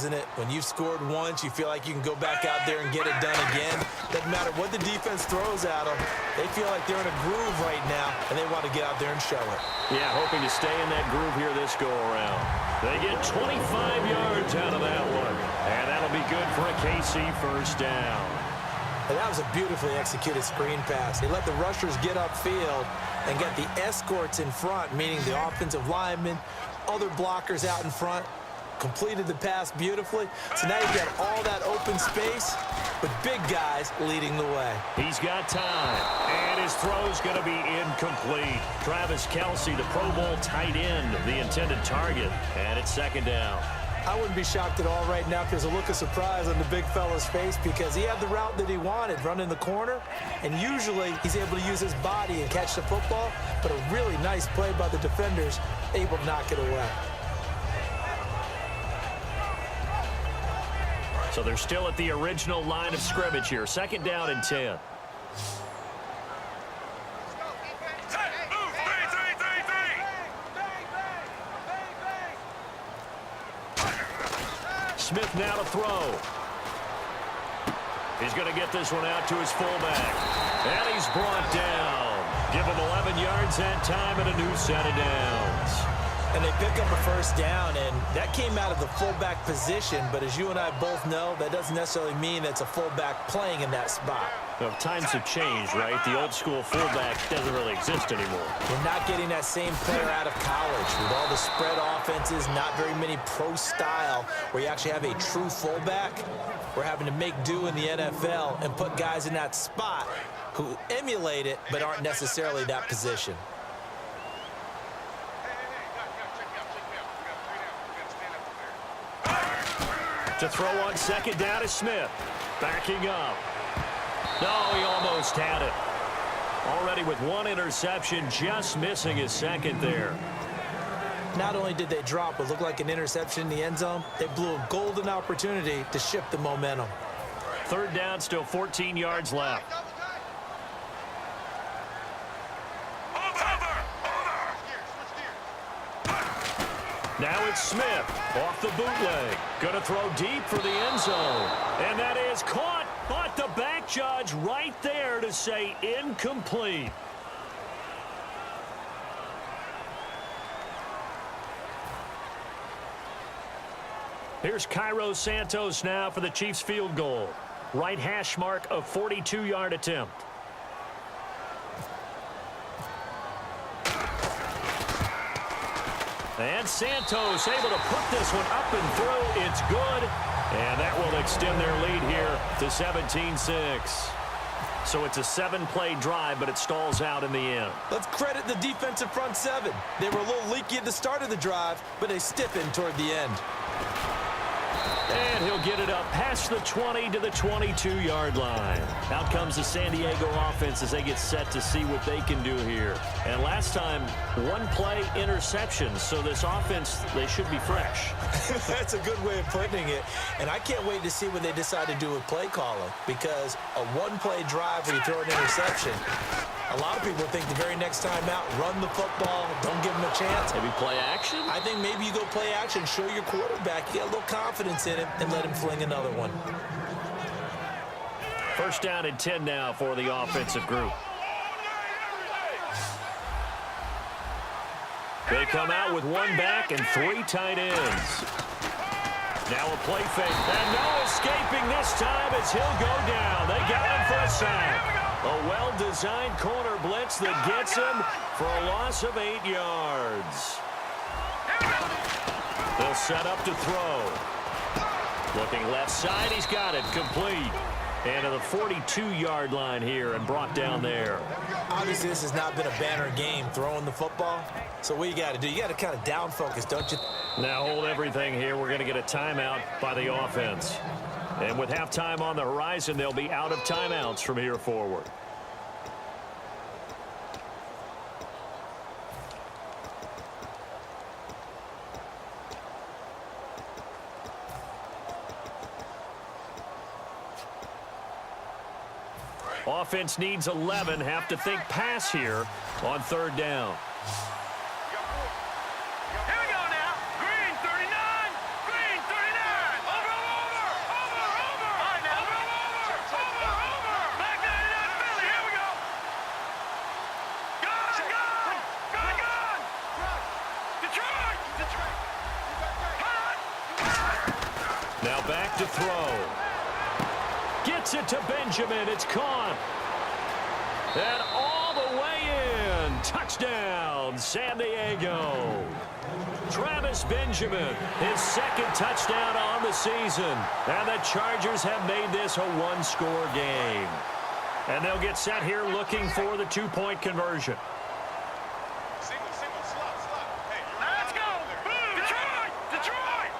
isn't it? When you've scored once, you feel like you can go back out there and get it done again. Doesn't matter what the defense throws at them. They feel like they're in a groove right now, and they want to get out there and show it. Yeah, hoping to stay in that groove here this go-around. They get 25 yards out of that one, and that'll be good for a KC first down. And that was a beautifully executed screen pass. They let the rushers get upfield and get the escorts in front, meaning the offensive linemen, other blockers out in front, completed the pass beautifully. So now you've got all that open space with big guys leading the way. He's got time, and his throw's going to be incomplete. Travis Kelce, the Pro Bowl tight end, the intended target, and it's second down. I wouldn't be shocked at all right now if there's a look of surprise on the big fella's face because he had the route that he wanted, running the corner, and usually he's able to use his body and catch the football, but a really nice play by the defenders, able to knock it away. So they're still at the original line of scrimmage here. Second down and 10. Smith now to throw. He's going to get this one out to his fullback. And he's brought down. Give him 11 yards that time and a new set of downs. And they pick up a first down, and that came out of the fullback position. But as you and I both know, that doesn't necessarily mean it's a fullback playing in that spot. Well, times have changed, right? The old school fullback doesn't really exist anymore. We're not getting that same player out of college. With all the spread offenses, not very many pro style where you actually have a true fullback. We're having to make do in the NFL and put guys in that spot who emulate it but aren't necessarily that position. To throw on second down is Smith. Backing up. No, he almost had it. Already with one interception, just missing his second there. Not only did they drop what looked like an interception in the end zone, they blew a golden opportunity to shift the momentum. Third down, still 14 yards left. Now it's Smith off the bootleg. Going to throw deep for the end zone. And that is caught, but the back judge right there to say incomplete. Here's Cairo Santos now for the Chiefs field goal. Right hash mark of 42-yard attempt. And Santos able to put this one up and through. It's good. And that will extend their lead here to 17-6. So it's a 7-play drive, but it stalls out in the end. Let's credit the defensive front seven. They were a little leaky at the start of the drive, but they stiffened toward the end. And he'll get it up past the 20 to the 22-yard line. Out comes the San Diego offense as they get set to see what they can do here. And last time, one-play interception. So this offense, they should be fresh. That's a good way of putting it. And I can't wait to see what they decide to do with play calling. Because a one-play drive where you throw an interception, a lot of people think the very next time out, run the football, don't give them a chance. Maybe play action? I think maybe you go play action, show your quarterback, you get a little confidence in him, and let him fling another one. First down and 10 now for the offensive group. They come out with one back and three tight ends. Now a play fake, and no escaping this time as he'll go down. They got him for a sack. A well-designed corner blitz that gets him for a loss of 8 yards. They'll set up to throw. Looking left side, he's got it, complete. And to the 42-yard line here and brought down there. Obviously, this has not been a banner game throwing the football. So what you got to do, you got to kind of down focus, don't you? Now hold everything here. We're going to get a timeout by the offense. And with halftime on the horizon, they'll be out of timeouts from here forward. Offense needs 11. Have to think pass here on third down. Here we go now. Green 39. Green 39. Now back to throw. Gets it to Benjamin. It's caught. And all the way in. Touchdown, San Diego. Travis Benjamin, his second touchdown on the season. And the Chargers have made this a one-score game. And they'll get set here looking for the two-point conversion. Let's go! Detroit! Detroit!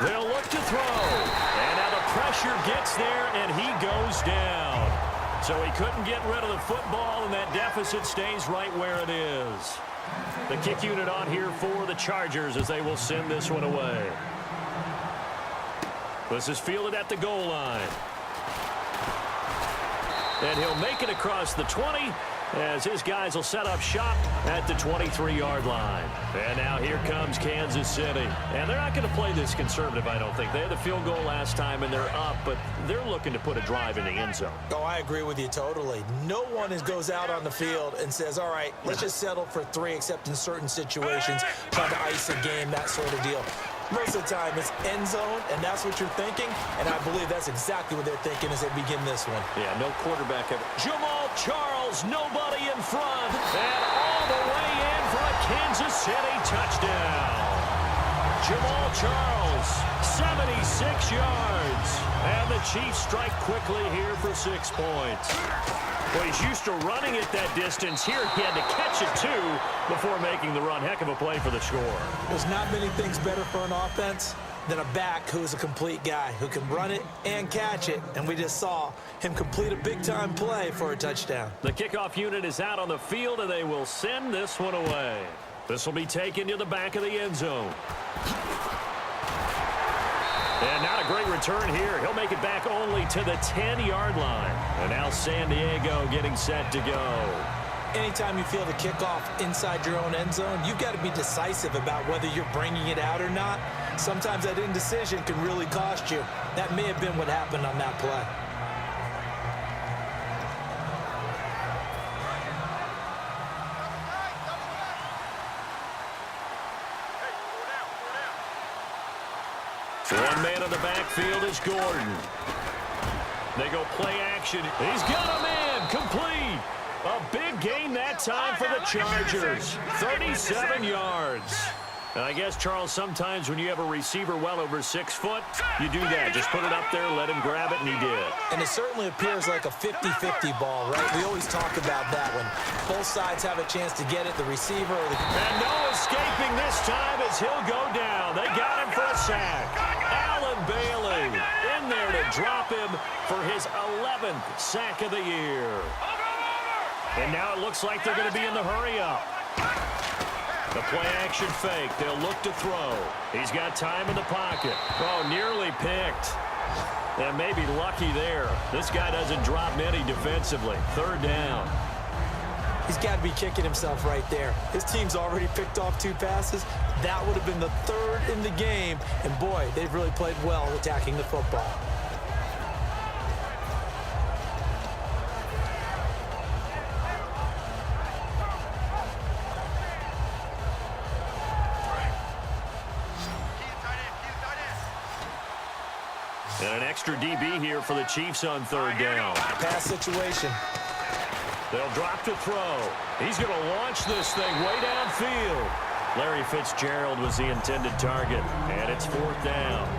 They'll look to throw. And now the pressure gets there, and he goes down. So he couldn't get rid of the football, and that deficit stays right where it is. The kick unit on here for the Chargers as they will send this one away. This is fielded at the goal line. And he'll make it across the 20 as his guys will set up shop at the 23-yard line. And now here comes Kansas City. And they're not going to play this conservative, I don't think. They had the field goal last time, and they're up, but they're looking to put a drive in the end zone. Oh, I agree with you totally. No one goes out on the field and says, all right, let's just settle for 3, except in certain situations, trying to ice a game, that sort of deal. Most of the time, it's end zone, and that's what you're thinking, and I believe that's exactly what they're thinking as they begin this one. Yeah, no quarterback ever. Jamal Charles, nobody in front, and all the way in for a Kansas City touchdown. Jamal Charles, 76 yards, and the Chiefs strike quickly here for 6 points. Well, he's used to running it that distance. Here he had to catch it, too, before making the run. Heck of a play for the score. There's not many things better for an offense than a back who's a complete guy, who can run it and catch it. And we just saw him complete a big-time play for a touchdown. The kickoff unit is out on the field, and they will send this one away. This will be taken to the back of the end zone. And not a great return here. He'll make it back only to the 10-yard line. And now San Diego getting set to go. Anytime you feel the kickoff inside your own end zone, you've got to be decisive about whether you're bringing it out or not. Sometimes that indecision can really cost you. That may have been what happened on that play. One man in the backfield is Gordon. They go play action. He's got a man complete. A big gain that time for the Chargers. 37 yards. And I guess, Charles, sometimes when you have a receiver well over 6 foot, you do that. Just put it up there, let him grab it, and he did. And it certainly appears like a 50-50 ball, right? We always talk about that when both sides have a chance to get it, the receiver or the... And no escaping this time as he'll go down. They got him for a sack. Allen Bailey in there to drop him for his 11th sack of the year. And now it looks like they're going to be in the hurry-up. The play-action fake. They'll look to throw. He's got time in the pocket. Oh, nearly picked. And maybe lucky there. This guy doesn't drop many defensively. 3rd down. He's got to be kicking himself right there. His team's already picked off 2 passes. That would have been the 3rd in the game. And, boy, they've really played well attacking the football. And an extra DB here for the Chiefs on 3rd down. Pass situation. They'll drop to throw. He's going to launch this thing way downfield. Larry Fitzgerald was the intended target, and it's 4th down.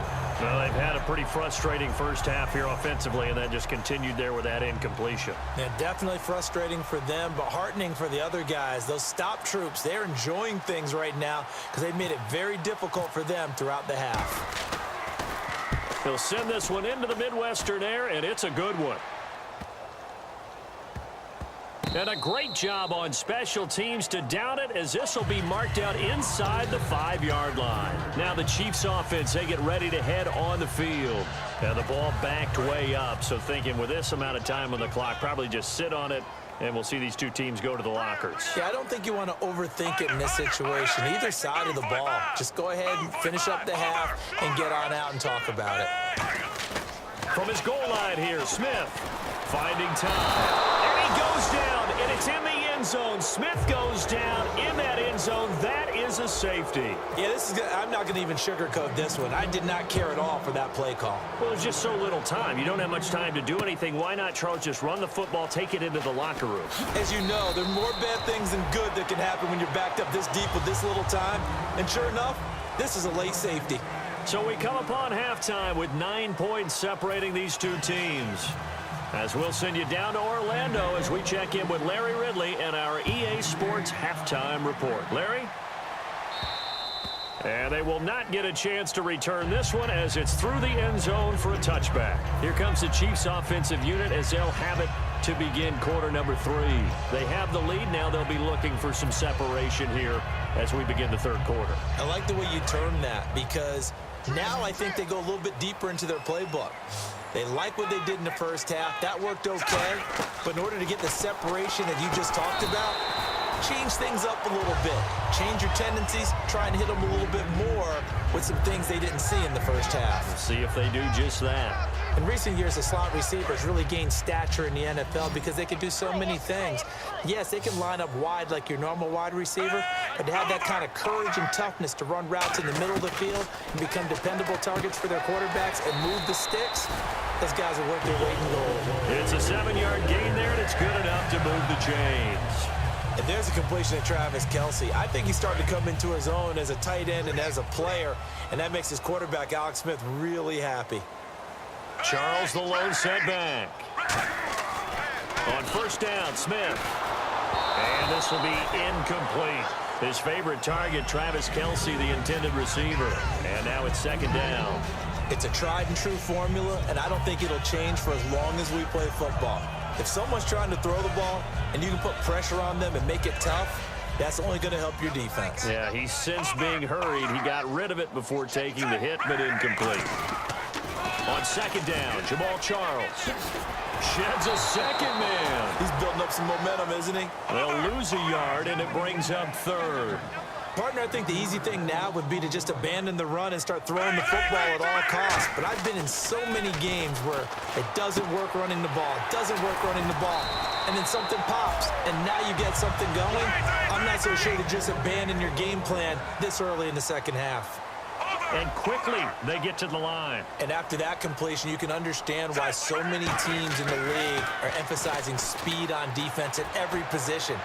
Well, they've had a pretty frustrating first half here offensively, and that just continued there with that incompletion. Yeah, definitely frustrating for them, but heartening for the other guys. Those stop troops, they're enjoying things right now because they've made it very difficult for them throughout the half. He'll send this one into the Midwestern air, and it's a good one. And a great job on special teams to down it, as this will be marked out inside the 5-yard line. Now the Chiefs offense, they get ready to head on the field. And the ball backed way up, so thinking with this amount of time on the clock, probably just sit on it, and we'll see these 2 teams go to the lockers. Yeah, I don't think you want to overthink it in this situation. Either side of the ball. Just go ahead and finish up the half and get on out and talk about it. From his goal line here, Smith finding time. And he goes down, and it's in the end zone. Smith goes down in that end zone. That is a safety. Yeah, this is good. I'm not going to even sugarcoat this one. I did not care at all for that play call. Well, there's just so little time. You don't have much time to do anything. Why not, Charles, just run the football, take it into the locker room? As you know, there are more bad things than good that can happen when you're backed up this deep with this little time. And sure enough, this is a late safety. So we come upon halftime with 9 points separating these two teams. As we'll send you down to Orlando as we check in with Larry Ridley and our EA Sports Halftime Report. Larry? And they will not get a chance to return this one as it's through the end zone for a touchback. Here comes the Chiefs offensive unit as they'll have it to begin quarter number 3. They have the lead. Now they'll be looking for some separation here as we begin the third quarter. I like the way you term that because now I think they go a little bit deeper into their playbook. They like what they did in the first half. That worked okay. But in order to get the separation that you just talked about, change things up a little bit. Change your tendencies. Try and hit them a little bit more with some things they didn't see in the first half. See if they do just that. In recent years, the slot receivers really gained stature in the NFL because they can do so many things. Yes, they can line up wide like your normal wide receiver, but to have that kind of courage and toughness to run routes in the middle of the field and become dependable targets for their quarterbacks and move the sticks, those guys are worth their weight in gold. It's a 7-yard gain there, and it's good enough to move the chains. And there's a completion to Travis Kelce. I think he's starting to come into his own as a tight end and as a player, and that makes his quarterback, Alex Smith, really happy. Charles the lone setback. On first down, Smith. And this will be incomplete. His favorite target, Travis Kelce, the intended receiver. And now it's second down. It's a tried and true formula, and I don't think it'll change for as long as we play football. If someone's trying to throw the ball and you can put pressure on them and make it tough, that's only going to help your defense. Yeah, he's since being hurried. He got rid of it before taking the hit, but incomplete. On second down, Jamal Charles sheds a second man. He's building up some momentum, isn't he? They'll lose a yard, and it brings up third. Partner, I think the easy thing now would be to just abandon the run and start throwing the football at all costs. But I've been in so many games where it doesn't work running the ball, and then something pops, and now you get something going. I'm not so sure to just abandon your game plan this early in the second half. And quickly, they get to the line. And after that completion, you can understand why so many teams in the league are emphasizing speed on defense at every position.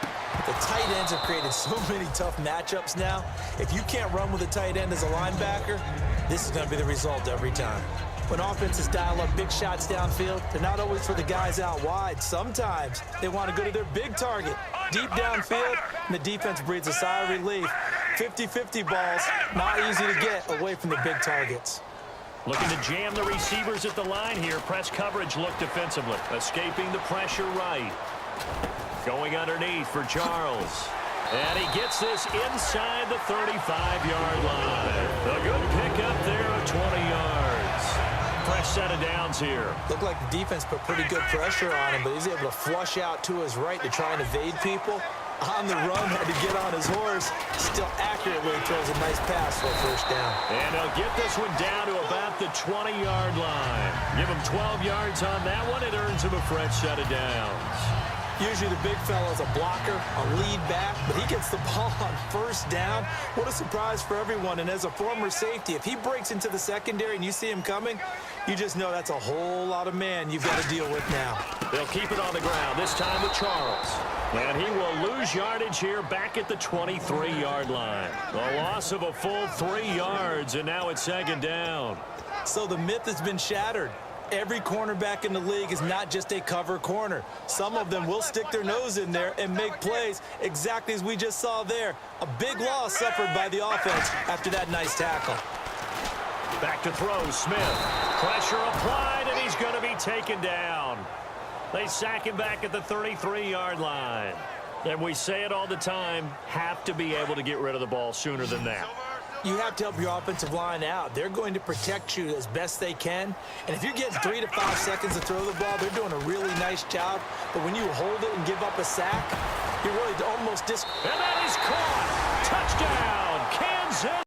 The tight ends have created so many tough matchups now. If you can't run with a tight end as a linebacker, this is going to be the result every time. When offenses dial up big shots downfield, they're not always for the guys out wide. Sometimes they want to go to their big target, deep downfield, and the defense breathes a sigh of relief. 50-50 balls, not easy to get away from the big targets. Looking to jam the receivers at the line here. Press coverage look defensively. Escaping the pressure right. Going underneath for Charles. And he gets this inside the 35-yard line. A good pickup there of 20 yards. Fresh set of downs here. Looked like the defense put pretty good pressure on him, but he's able to flush out to his right to try and evade people. On the run, had to get on his horse. Still accurately throws a nice pass for a first down. And he'll get this one down to about the 20-yard line. Give him 12 yards on that one. It earns him a fresh set of downs. Usually the big fella's a blocker, a lead back, but he gets the ball on first down. What a surprise for everyone. And as a former safety, if he breaks into the secondary and you see him coming, you just know that's a whole lot of man you've got to deal with now. They'll keep it on the ground, this time with Charles. And he will lose yardage here back at the 23-yard line. A loss of a full 3 yards, and now it's second down. So the myth has been shattered. Every cornerback in the league is not just a cover corner. Some of them will stick their nose in there and make plays exactly as we just saw there. A big loss suffered by the offense after that nice tackle. Back to throw, Smith. Pressure applied, and he's going to be taken down. They sack him back at the 33-yard line. And we say it all the time, have to be able to get rid of the ball sooner than that. You have to help your offensive line out. They're going to protect you as best they can. And if you're getting 3 to 5 seconds to throw the ball, they're doing a really nice job. But when you hold it and give up a sack, you're really almost And that is caught. Touchdown, Kansas.